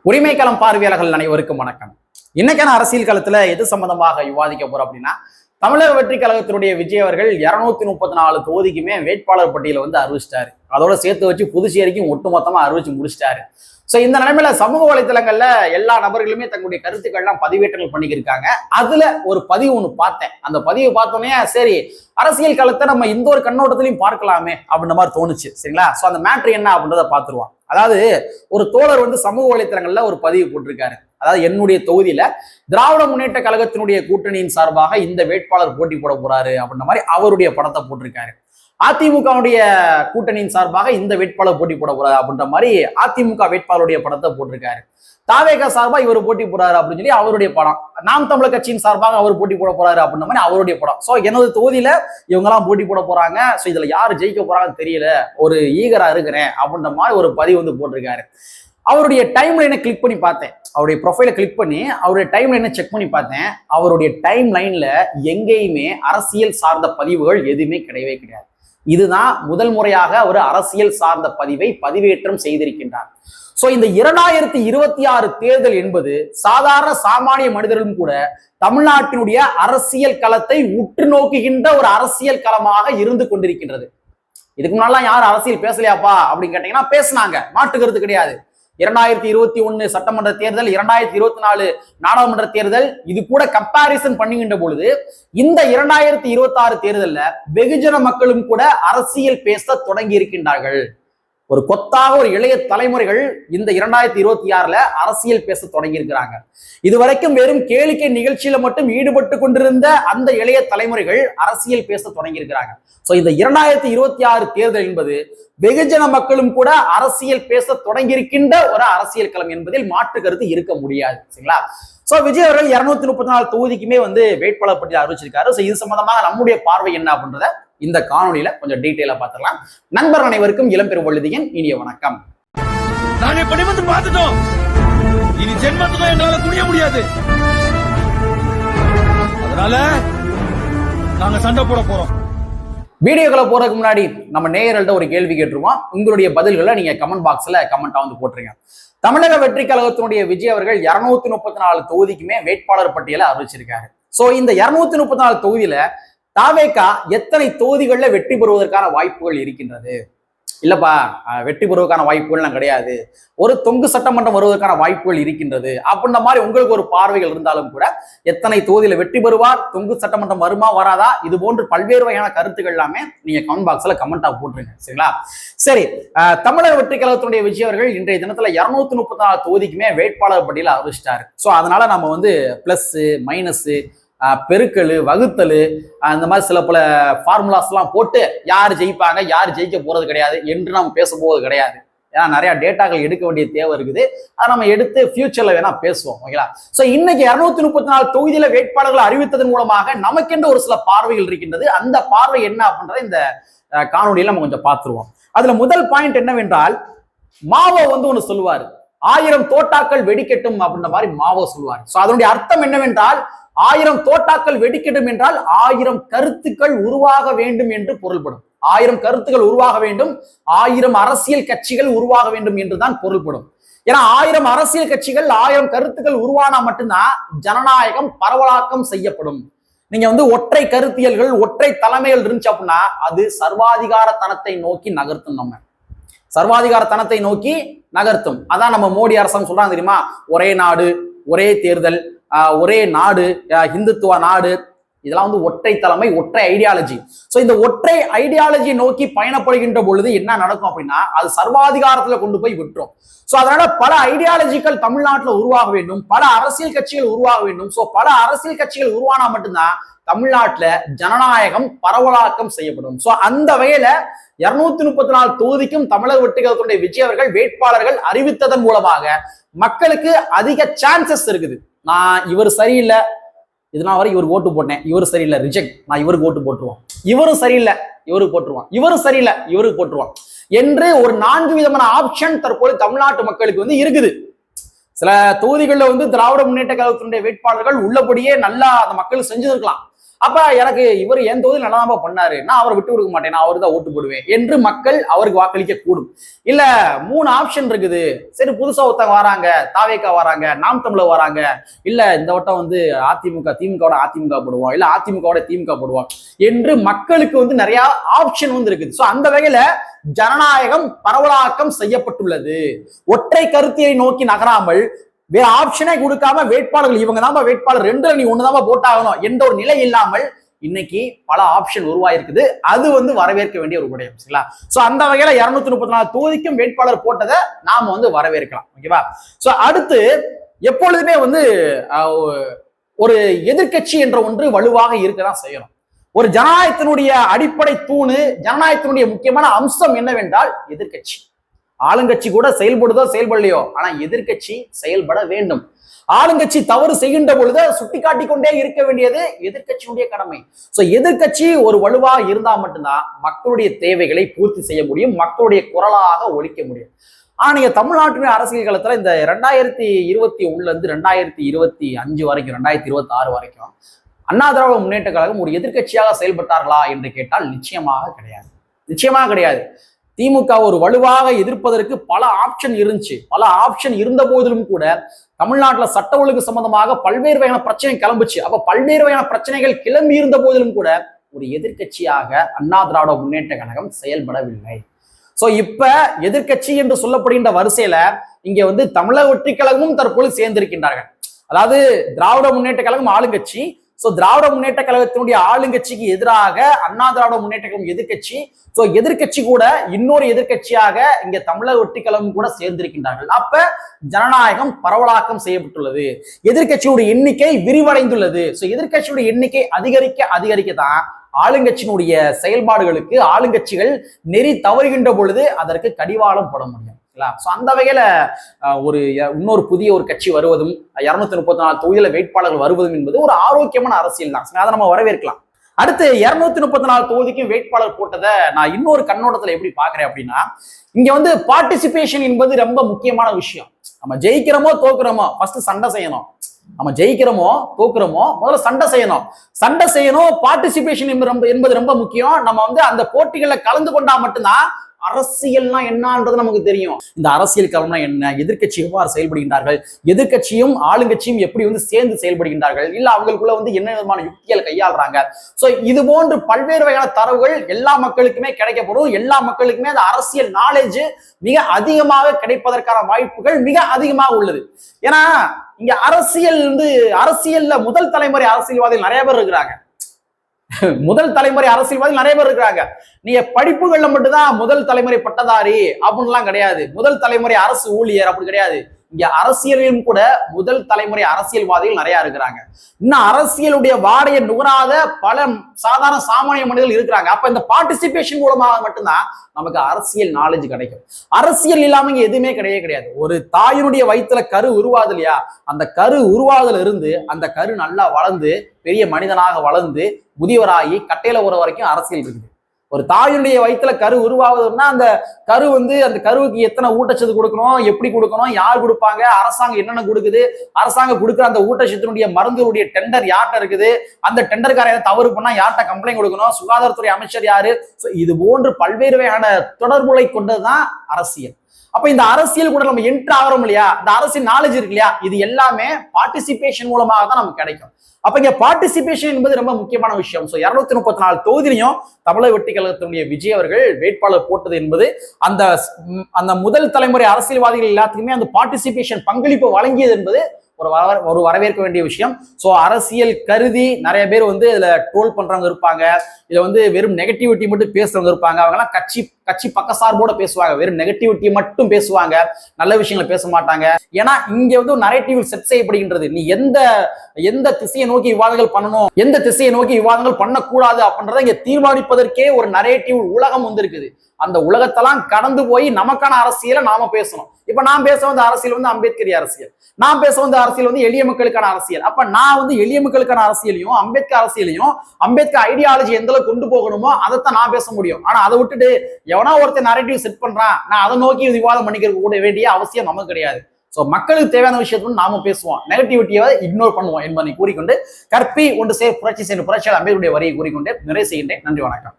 உரிமைக்களம் பார்வையாளர்கள் அனைவருக்கும் வணக்கம். இன்னைக்கான அரசியல் களத்துல எது சம்பந்தமாக விவாதிக்க போறோம் அப்படின்னா, தமிழக வெற்றி கழகத்தினுடைய விஜய் அவர்கள் 234 தொகுதிக்குமே வேட்பாளர் பட்டியலை அறிவிச்சிட்டாரு. அதோட சேர்த்து வச்சு புதுச்சேரிக்கும் ஒட்டுமொத்தமா அறிவிச்சு முடிச்சிட்டாரு. சோ இந்த நிலைமையில சமூக வலைதளங்கள்ல எல்லா நபர்களுமே தங்களுடைய கருத்துக்கள்லாம் பதிவேற்றங்கள் பண்ணிக்கிருக்காங்க. அதுல ஒரு பதிவு ஒண்ணு பார்த்தேன். அந்த பதிவை பார்த்தோன்னே சரி அரசியல் களத்தை நம்ம இந்த ஒரு கண்ணோட்டத்திலையும் பார்க்கலாமே அப்படின்ற மாதிரி தோணுச்சு. சரிங்களா? சோ அந்த மேட்ரு என்ன அப்படின்றத பார்த்துருவோம். அதாவது ஒரு தோழர் சமூக வலைத்தளங்கள்ல ஒரு பதிவு போட்டிருக்காரு. அதாவது என்னுடைய தொகுதியில திராவிட முன்னேற்ற கழகத்தினுடைய கூட்டணியின் சார்பாக இந்த வேட்பாளர் போட்டி போட போறாரு அப்படின்ற மாதிரி அவருடைய படத்தை போட்டிருக்காரு. அதிமுகவுடைய கூட்டணியின் சார்பாக இந்த வேட்பாளர் போட்டி போட போறாரு அப்படின்ற மாதிரி அதிமுக வேட்பாளருடைய படத்தை போட்டிருக்காரு. தாவேக சார்பா இவர் போட்டி போறாரு அப்படின்னு சொல்லி அவருடைய படம். நாம் தமிழர் கட்சியின் சார்பாக அவர் போட்டி போட போறாரு அப்படின்ற மாதிரி அவருடைய படம். சோ எனது தொகுதியில இவங்க எல்லாம் போட்டி போட போறாங்க. சோ இதுல யாரு ஜெயிக்க போறாங்கன்னு தெரியல, ஒரு ஈகரா இருக்கிறேன் அப்படின்ற மாதிரி ஒரு பதிவு போட்டிருக்காரு. அவருடைய டைம் லைனை கிளிக் பண்ணி பார்த்தேன். அவருடைய ப்ரொஃபைலை கிளிக் பண்ணி அவருடைய டைம் லைனை செக் பண்ணி பார்த்தேன். அவருடைய டைம் லைன்ல எங்கேயுமே அரசியல் சார்ந்த பதிவுகள் எதுவுமே கிடையவே கிடையாது. இதுதான் முதல் முறையாக ஒரு அரசியல் சார்ந்த பதிவை பதிவேற்றம் செய்திருக்கின்றார். சோ இந்த 2026 தேர்தல் என்பது சாதாரண சாமானிய மனிதர்களும் கூட தமிழ்நாட்டினுடைய அரசியல் களத்தை உற்று நோக்குகின்ற ஒரு அரசியல் களமாக இருந்து கொண்டிருக்கின்றது. இதுக்கு முன்னாலாம் யாரும் அரசியல் பேசலையாப்பா அப்படின்னு கேட்டீங்கன்னா பேசினாங்க, மாற்றுக்கிறது கிடையாது. 2021 சட்டமன்ற தேர்தல், 2024 நாடாளுமன்ற தேர்தல், இது கூட கம்பாரிசன் பண்ணுகின்ற பொழுது இந்த 2026 தேர்தல்ல வெகுஜன மக்களும் கூட அரசியல் பேச தொடங்கி இருக்கின்றார்கள். ஒரு கொத்தாக ஒரு இளைய தலைமுறைகள் இந்த 2026 அரசியல் பேச தொடங்கி இருக்கிறாங்க. இதுவரைக்கும் வெறும் கேளிக்கை நிகழ்ச்சியில மட்டும் ஈடுபட்டு கொண்டிருந்த அந்த இளைய தலைமுறைகள் அரசியல் பேச தொடங்கி இருக்கிறாங்க. சோ இந்த 2026 தேர்தல் என்பது வெகுஜன மக்களும் கூட அரசியல் பேச தொடங்கி இருக்கின்ற ஒரு அரசியல் களம் என்பதில் மாற்று கருத்து இருக்க முடியாது. சரிங்களா? சோ விஜய் அவர்கள் 234 தொகுதிக்குமே வேட்பாளர் பட்டியல் அறிவிச்சிருக்காரு. சோ இது சம்பந்தமாக நம்முடைய பார்வை என்ன அப்படின்றத இந்த காணொலியில கொஞ்சம் டீட்டெயிலா பார்த்துக்கலாம். நண்பர் அனைவருக்கும் இளம்பெருவழுதியின் இனிய வணக்கம். நாங்க இப்படி பார்த்துட்டோம், இனி ஜென்மத்துக்கும் எங்களால துணிய முடியாது. அதனால நாங்க சண்டை போட போறோம். வீடியோக்களை போறதுக்கு முன்னாடி நம்ம நேயர்கள்ட்ட ஒரு கேள்வி கேட்டுருவோம். உங்களுடைய பதில்களை நீங்க கமெண்ட் பாக்ஸ்ல கமெண்டா போட்டுருங்க. தமிழக வெற்றி கழகத்தினுடைய விஜய் அவர்கள் 234 தொகுதிக்குமே வேட்பாளர் பட்டியலை அறிவிச்சிருக்காரு. சோ இந்த 234 தொகுதியில தாவேகா எத்தனை தொகுதிகளில் வெற்றி பெறுவதற்கான வாய்ப்புகள் இருக்கின்றது? இல்லப்பா வெற்றி பெறுவதற்கான வாய்ப்புகள்லாம் கிடையாது, ஒரு தொங்கு சட்டமன்றம் வருவதற்கான வாய்ப்புகள் இருக்கின்றது அப்படின்ற மாதிரி உங்களுக்கு ஒரு பார்வைகள் இருந்தாலும் கூட எத்தனை தொகுதியில வெற்றி பெறுவார், தொங்கு சட்டமன்றம் வருமா வராதா, இது போன்று பல்வேறு வகையான கருத்துக்கள் எல்லாமே நீங்க கமெண்ட் பாக்ஸ்ல கமெண்டா போட்டுருங்க. சரிங்களா? சரி, தமிழக வெற்றி கழகத்தினுடைய விஜய் அவர்கள் இன்றைய தினத்துல 234 தொகுதிக்குமே வேட்பாளர் பட்டியல அறிவிச்சிட்டாரு. சோ அதனால நம்ம பிளஸ் மைனஸ் பெருக்கல் வகுத்தல் அந்த மாதிரி சில பல ஃபார்முலாஸ் எல்லாம் போட்டு யார் ஜெயிப்பாங்க யார் ஜெயிக்க போறது கிடையாது என்று நம்ம பேச போவது கிடையாது. ஏன்னா நிறைய டேட்டாக்கள் எடுக்க வேண்டிய தேவை இருக்குது. அதை நம்ம எடுத்து ஃபியூச்சர்ல வேணா பேசுவோம். ஓகேங்களா? சோ இன்னைக்கு 234 தொகுதியில வேட்பாளர்கள் அறிவித்ததன் மூலமாக நமக்கென்று ஒரு சில பார்வைகள் இருக்கின்றது. அந்த பார்வை என்ன அப்படின்றத இந்த காணொலியில நம்ம கொஞ்சம் பார்த்துருவோம். அதுல முதல் பாயிண்ட் என்னவென்றால், மாவோ ஒண்ணு சொல்லுவாரு, 1000 தோட்டாக்கள் வெடிக்கட்டும் அப்படின்ற மாதிரி மாவோ சொல்லுவார். சோ அதனுடைய அர்த்தம் என்னவென்றால், 1000 தோட்டாக்கள் வெடிக்கட்டும் என்றால் 1000 கருத்துக்கள் உருவாக வேண்டும் என்று பொருள்படும். 1000 கருத்துக்கள் உருவாக வேண்டும், 1000 அரசியல் கட்சிகள் உருவாக வேண்டும் என்றுதான் பொருள்படும். ஏன்னா 1000 அரசியல் கட்சிகள் 1000 கருத்துக்கள் உருவானா மட்டும்தான் ஜனநாயகம் பரவலாக்கம் செய்யப்படும். நீங்க ஒற்றை கருத்தியல்கள் ஒற்றை தலைமைகள் இருந்துச்சு அப்படின்னா அது சர்வாதிகாரத்தனத்தை நோக்கி நகர்த்தும். நம்ம சர்வாதிகாரத்தனத்தை நோக்கி நகர்த்தும். அதான் நம்ம மோடி அரசாங்கம் சொல்றாங்க தெரியுமா, ஒரே நாடு ஒரே தேர்தல், ஒரே நாடு, இந்துத்துவ நாடு, இதெல்லாம் ஒற்றை தலைமை ஒற்றை ஐடியாலஜி. சோ இந்த ஒற்றை ஐடியாலஜி நோக்கி பயணப்படுகின்ற பொழுது என்ன நடக்கும் அப்படின்னா அது சர்வாதிகாரத்துல கொண்டு போய் விட்டுரும். சோ அதனால பல ஐடியாலஜிகள் தமிழ்நாட்டுல உருவாக வேண்டும், பல அரசியல் கட்சிகள் உருவாக வேண்டும். சோ பல அரசியல் கட்சிகள் உருவானா மட்டும்தான் தமிழ்நாட்டுல ஜனநாயகம் பரவலாக்கம் செய்யப்படும். சோ அந்த வகையில 234 தொகுதிக்கும் தமிழக வெற்றி கழகத்தினுடைய விஜய் அவர்கள் வேட்பாளர்கள் அறிவித்ததன் மூலமாக மக்களுக்கு அதிக சான்சஸ் இருக்குது. நான் இவர் சரியில்லை, இதனால் வரை இவருக்கு ஓட்டு போட்டேன், இவர் சரியில்லை ரிஜெக்ட், நான் இவருக்கு ஓட்டு போட்டுருவோம், இவரும் சரியில்லை இவருக்கு போட்டுருவான், இவரும் சரியில்லை இவருக்கு போட்டுருவான் என்று ஒரு 4 விதமான ஆப்ஷன் தற்போது தமிழ்நாட்டு மக்களுக்கு இருக்குது. சில தொகுதிகளில் திராவிட முன்னேற்ற கழகத்தினுடைய வேட்பாளர்கள் உள்ளபடியே நல்லா அந்த மக்கள் செஞ்சிருக்கலாம். அப்ப எனக்கு இவர் என் தொகுதியில் நல்லதாம பண்ணாரு, நான் அவரை விட்டு கொடுக்க மாட்டேன், நான் அவருக்கு தான் ஓட்டு போடுவேன் என்று மக்கள் அவருக்கு வாக்களிக்க கூடும். இல்ல 3 ஆப்ஷன் இருக்குது. சரி, புதுசா ஒருத்தவங்க வராங்க, தாவேகா வராங்க, நாம் தமிழர் வராங்க, இல்ல இந்த வட்டம் வந்து திமுகவோட அதிமுக போடுவோம், இல்ல அதிமுகவோட திமுக போடுவோம் என்று மக்களுக்கு நிறைய ஆப்ஷன் இருக்குது. சோ அந்த வகையில ஜனநாயகம் பரவலாக்கம் செய்யப்பட்டுள்ளது. ஒற்றை கருத்தியை நோக்கி நகராமல் வேற ஆப்ஷனே கொடுக்காம வேட்பாளர்கள் இவங்க தான் வேட்பாளர், 2 நீ ஒண்ணுதான் போட்டாகணும் என்ற ஒரு நிலை இல்லாமல் இன்னைக்கு பல ஆப்ஷன் உருவாயிருக்குது. அது வரவேற்க வேண்டிய ஒரு விடயம். சரிங்களா? சோ அந்த வகையில 234 தொகுதிக்கும் வேட்பாளர் போட்டதை நாம வரவேற்கலாம். ஓகேவா? சோ அடுத்து எப்பொழுதுமே ஒரு எதிர்க்கட்சி என்ற ஒன்று வலுவாக இருக்கதான் செய்யணும். ஒரு ஜனநாயகத்தினுடைய அடிப்படை தூணு, ஜனநாயகத்தினுடைய முக்கியமான அம்சம் என்னவென்றால் எதிர்க்கட்சி. ஆளுங்கட்சி கூட செயல்படுதோ செயல்படலையோ, ஆனா எதிர்க்கட்சி செயல்பட வேண்டும். ஆளுங்கட்சி தவறு செய்கின்ற பொழுது சுட்டிக்காட்டிக் கொண்டே இருக்க வேண்டியது எதிர்க்கட்சியுடைய கடமை. சோ எதிர்க்கட்சி ஒரு வலுவாக இருந்தா மட்டும்தான் மக்களுடைய தேவைகளை பூர்த்தி செய்ய முடியும், மக்களுடைய குரலாக ஒலிக்க முடியும். ஆனா நீங்க தமிழ்நாட்டின் அரசியல் காலத்துல இந்த 2021 இருந்து 2025 வரைக்கும், 2026 வரைக்கும் அண்ணா திராவிட முன்னேற்ற கழகம் ஒரு எதிர்க்கட்சியாக செயல்பட்டார்களா என்று கேட்டால் நிச்சயமாக கிடையாது. திமுக ஒரு வலுவாக எதிர்ப்பதற்கு பல ஆப்ஷன் இருந்துச்சு. பல ஆப்ஷன் இருந்த போதிலும் கூட தமிழ்நாட்டில் சட்ட ஒழுங்கு சம்பந்தமாக பல்வேறு வகையான பிரச்சனை கிளம்புச்சு. அப்ப பல்வேறு வகையான பிரச்சனைகள் கிளம்பி இருந்த போதிலும் கூட ஒரு எதிர்க்கட்சியாக அண்ணா திராவிட முன்னேற்ற கழகம் செயல்படவில்லை. சோ இப்ப எதிர்க்கட்சி என்று சொல்லப்படுகின்ற வரிசையில இங்க தமிழக வெற்றி கழகமும் தற்போது சேர்ந்திருக்கின்றார்கள். அதாவது திராவிட முன்னேற்ற கழகம் ஆளுங்கட்சி. சோ திராவிட முன்னேற்ற கழகத்தினுடைய ஆளுங்கட்சிக்கு எதிராக அண்ணா திராவிட முன்னேற்ற கழகம் எதிர்கட்சி. சோ எதிர்கட்சி கூட இன்னொரு எதிர்கட்சியாக இங்க தமிழக வெற்றி கழகம் கூட சேர்ந்திருக்கின்றார்கள். அப்ப ஜனநாயகம் பரவலாக்கம் செய்யப்பட்டுள்ளது. எதிர்கட்சியுடைய எண்ணிக்கை விரிவடைந்துள்ளது. சோ எதிர்கட்சியுடைய எண்ணிக்கை அதிகரிக்கத்தான் ஆளுங்கட்சியினுடைய செயல்பாடுகளுக்கு ஆளுங்கட்சிகள் நெறி தவறுகின்ற பொழுது அதற்கு கடிவாளம் போட முடியும். அந்த வகையில இன்னொரு புதிய ஒரு கட்சி வருவதும் 234 தொகுதியில வேட்பாளர்கள் வருவதும் என்பது ஒரு ஆரோக்கியமான அரசியல் தான். அதை நம்ம வரவேற்கலாம். அடுத்து 234 தொகுதிக்கும் வேட்பாளர் போட்டதை நான் இன்னொரு கண்ணோட்டத்துல எப்படி பாக்குறேன் அப்படின்னா, இங்க பார்ட்டிசிபேஷன் என்பது ரொம்ப முக்கியமான விஷயம். நம்ம ஜெயிக்கிறோமோ தோக்குறோமோ ஃபர்ஸ்ட் சண்டை செய்யணும். நம்ம ஜெயிக்கிறோமோ தோக்குறோமோ முதல்ல சண்டை செய்யணும். பார்ட்டிசிபேஷன் என்பது ரொம்ப முக்கியம். நம்ம அந்த போட்டிகளில் கலந்து கொண்டா மட்டும்தான் அரசியல்னா என்னன்றது நமக்கு தெரியும். இந்த அரசியல் களம்னா என்ன, எதிர்க்கட்சி எவ்வாறு செயல்படுகின்றார்கள், எதிர்க்கட்சியும் ஆளுங்கட்சியும் எப்படி சேர்ந்து செயல்படுகின்றார்கள், இல்ல அவங்களுக்குள்ள என்ன விதமான யுக்திகள் கையாளுறாங்க. சோ இது போன்று பல்வேறு வகையான தரவுகள் எல்லா மக்களுக்குமே கிடைக்கப்படும். எல்லா மக்களுக்குமே அந்த அரசியல் நாலேஜ் மிக அதிகமாக கிடைப்பதற்கான வாய்ப்புகள் மிக அதிகமாக உள்ளது. ஏன்னா இங்க அரசியல்ல முதல் தலைமுறை அரசியல்வாதிகள் நிறைய பேர் இருக்கிறாங்க. முதல் தலைமுறை அரசியல்வாதி நிறைய பேர் இருக்கிறாங்க. நீங்க படிப்புகள்ல மட்டும்தான் முதல் தலைமுறை பட்டதாரி அப்படின்லாம் கிடையாது. முதல் தலைமுறை அரசு ஊழியர் அப்படி கிடையாது. இங்க அரசியலிலும் கூட முதல் தலைமுறை அரசியல்வாதிகள் நிறைய இருக்கிறாங்க. இன்னும் அரசியலுடைய வாடையை நுகராத பல சாதாரண சாமானிய மனிதர்கள் இருக்கிறாங்க. அப்ப இந்த பார்ட்டிசிபேஷன் மூலமாக மட்டும்தான் நமக்கு அரசியல் நாலேஜ் கிடைக்கும். அரசியல் இல்லாம இங்க எதுவுமே கிடையாது. ஒரு தாயினுடைய வயிற்றுல கரு உருவாது இல்லையா, அந்த கரு உருவாதுல இருந்து அந்த கரு நல்லா வளர்ந்து பெரிய மனிதனாக வளர்ந்து முதியவராகி கட்டையில உற வரைக்கும் அரசியல் இருக்குது. ஒரு தாயுடைய வயிற்றுல கரு உருவாகுதுன்னா அந்த கரு அந்த கருவுக்கு எத்தனை ஊட்டச்சத்து கொடுக்கணும், எப்படி கொடுக்கணும், யார் கொடுப்பாங்க, அரசாங்கம் என்னென்ன கொடுக்குது, அரசாங்கம் கொடுக்குற அந்த ஊட்டச்சத்தினுடைய மருந்துடைய டெண்டர் யார்கிட்ட இருக்குது, அந்த டெண்டர்கார தவறு பண்ணா யார்கிட்ட கம்ப்ளைண்ட் கொடுக்கணும், சுகாதாரத்துறை அமைச்சர் யாரு. இது போன்று பல்வேறு வகையான தொடர்புகளை கொண்டதுதான் அரசியல். அப்ப இந்த அரசியல் கூட நம்ம என்ட்ரு ஆகிறோம் இல்லையா, இந்த அரசியல் நாலேஜ் இருக்கு இல்லையா, இது எல்லாமே பார்ட்டிசிபேஷன் மூலமாக தான் நமக்கு கிடைக்கும். அப்ப இங்க பார்ட்டிசிபேஷன் என்பது ரொம்ப முக்கியமான விஷயம். 234 தொகுதியிலையும் தமிழக வெற்றி கழகத்தினுடைய விஜய் அவர்கள் வேட்பாளர் போட்டது என்பது அந்த முதல் தலைமுறை அரசியல்வாதிகள் எல்லாத்துக்குமே அந்த பார்ட்டிசிபேஷன் பங்களிப்பு வழங்கியது என்பது ஒரு வரவேற்க வேண்டிய விஷயம். சோ அரசியல் கருதி நிறைய பேர் இதுல ட்ரோல் பண்றவங்க இருப்பாங்க, இதுல வெறும் நெகட்டிவிட்டி மட்டும் பேசுறவங்க இருப்பாங்க. அவங்க எல்லாம் கட்சி பக்கசார்போட பேசுவாங்க, வெறும் நெகட்டிவிட்டி மட்டும் பேசுவாங்க, நல்ல விஷயங்களை பேச மாட்டாங்க. ஏன்னா இங்க நரேட்டிவ் செட் செய்யப்படுகின்றது. நீ எந்த திசையை நோக்கி விவாதங்கள் பண்ணணும், எந்த திசையை நோக்கி விவாதங்கள் பண்ணக்கூடாது அப்படின்றத இங்க தீர்மானிப்பதற்கே ஒரு நரேட்டிவ் உலகம் இருக்குது. அந்த உலகத்தெல்லாம் கடந்து போய் நமக்கான அரசியலை நாம பேசணும். இப்ப நான் பேச வந்த அரசியல் அம்பேத்கரி அரசியல், நான் பேச வந்த அரசியல் எளிய மக்களுக்கான அரசியல். அப்ப நான் எளிய மக்களுக்கான அரசியலையும் அம்பேத்கர் அரசியலையும் அம்பேத்கர் ஐடியாலஜி எந்த அளவுக்கு கொண்டு போகணுமோ அதைத்தான் நான் பேச முடியும். ஆனா அதை விட்டுட்டு எவனா ஒருத்தர் நரேட்டிவ் செட் பண்றான், நான் அதை நோக்கி விவாதம் பண்ணிக்க கூட வேண்டிய அவசியம் நமக்கு கிடையாது. ஸோ மக்களுக்கு தேவையான விஷயத்தும் நாம பேசுவோம், நெகட்டிவிட்டியை இக்னோர் பண்ணுவோம் என்பதை கூறிக்கொண்டு கற்பி ஒன்று புரட்சி செய்த புரட்சியாளர் அம்பேத்கருடைய வரியை கூறிக்கொண்டு நிறைவு செய்கின்றேன். நன்றி, வணக்கம்.